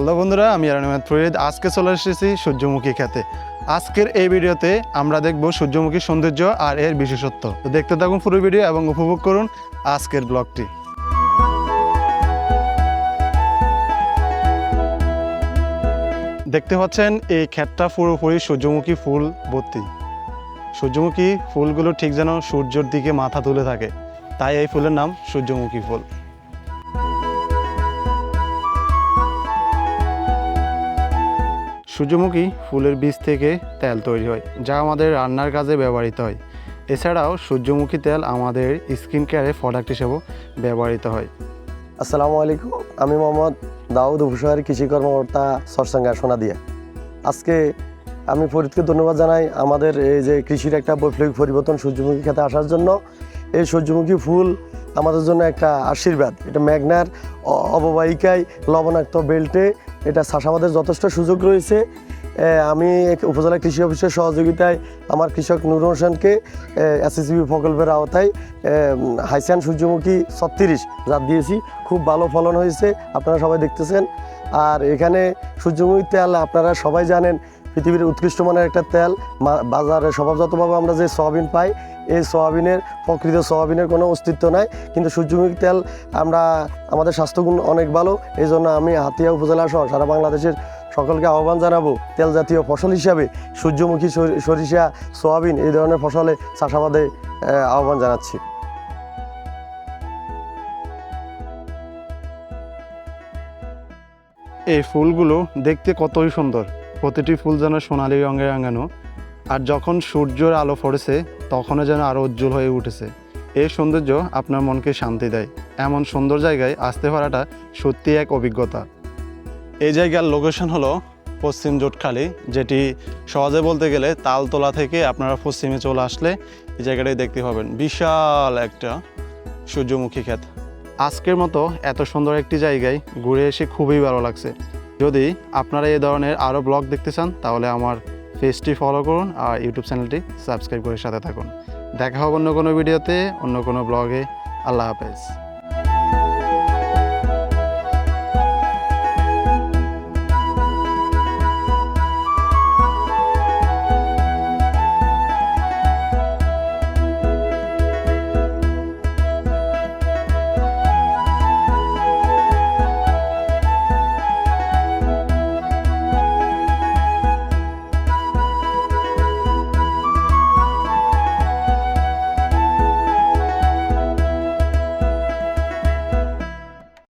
Hello বন্ধুরা, আমি আরানামাত ফরিদ। আজকে চলে এসেছি সূর্যমুখী খেতে। আজকের এই ভিডিওতে আমরা দেখব সূর্যমুখীর সৌন্দর্য আর এর বিশেষত্ব। তো দেখতে থাকুন পুরো ভিডিও এবং উপভোগ করুন আজকের ব্লগটি। দেখতে পাচ্ছেন এই ক্ষেতটা পুরোপুরি সূর্যমুখী ফুল ভর্তি। সূর্যমুখী ফুলগুলো ঠিক যেন সূর্যের দিকে মাথা তুলে থাকে, তাই এই ফুলের নাম সূর্যমুখী ফুল। সূর্যমুখী ফুলের বীজ থেকে তেল তৈরি হয়, যা আমাদের রান্নার কাজে ব্যবহৃত হয়। এছাড়াও সূর্যমুখী তেল আমাদের স্কিন কেয়ারে প্রোডাক্ট হিসেবেও ব্যবহৃত হয়। আসসালামু আলাইকুম, আমি মোহাম্মদ দাউদ, উপশহরের কৃষি কর্মকর্তা সরসাঙ্গা সোনাদিয়া। আজকে আমি ফরিদকে ধন্যবাদ জানাই আমাদের এই যে কৃষির একটা বৈপ্লবিক পরিবর্তন সূর্যমুখী খেতে আসার জন্য। এই সূর্যমুখী ফুল আমাদের জন্য একটা আশীর্বাদ। এটা মেঘনার অববাহিকায় লবণাক্ত বেল্টে এটা চাষাবাদের যথেষ্ট সুযোগ রয়েছে। আমি উপজেলা কৃষি অফিসের সহযোগিতায় আমার কৃষক নুর হোসেনকে এসএসবি প্রকল্পের আওতায় হাইসান সূর্যমুখী 36 জাত দিয়েছি। খুব ভালো ফলন হয়েছে, আপনারা সবাই দেখতেছেন। আর এখানে সূর্যমুখী তেল আপনারা সবাই জানেন পৃথিবীর উৎকৃষ্ট মানের একটা তেল। বাজারে স্বভাবজাতভাবে আমরা যে সয়াবিন পাই, এই সয়াবিনের প্রকৃত সয়াবিনের কোনো অস্তিত্ব নাই, কিন্তু সূর্যমুখী তেল আমাদের স্বাস্থ্যগুণ অনেক ভালো। এই জন্য আমি হাতিয়া উপজেলা সহ সারা বাংলাদেশের সকলকে আহ্বান জানাবো তেল জাতীয় ফসল হিসাবে সূর্যমুখী, সরিষা, সয়াবিন এই ধরনের ফসলে চাষাবাদে আহ্বান জানাচ্ছি। এই ফুলগুলো দেখতে কতই সুন্দর, প্রতিটি ফুল যেন সোনালি রঙে রাঙানো, আর যখন সূর্যের আলো পড়েছে তখনও যেন আরও উজ্জ্বল হয়ে উঠেছে। এই সৌন্দর্য আপনার মনকে শান্তি দেয়। এমন সুন্দর জায়গায় আসতে পারাটা সত্যি এক অভিজ্ঞতা। এই জায়গার লোকেশন হলো পশ্চিম জোটখালি, যেটি সহজে বলতে গেলে তালতলা থেকে আপনারা পশ্চিমে চলে আসলে এই জায়গাটাই দেখতে পাবেন। বিশাল একটা সূর্যমুখী ক্ষেত। আজকের মতো এত সুন্দর একটি জায়গায় ঘুরে এসে খুবই ভালো লাগছে। যদি আপনারা এই ধরনের আরও ব্লগ দেখতে চান তাহলে আমার পেজটি ফলো করুন আর ইউটিউব চ্যানেলটি সাবস্ক্রাইব করে সাথে থাকুন। দেখা হবে অন্য কোনো ভিডিওতে, অন্য কোনো ব্লগে। আল্লাহ হাফেজ।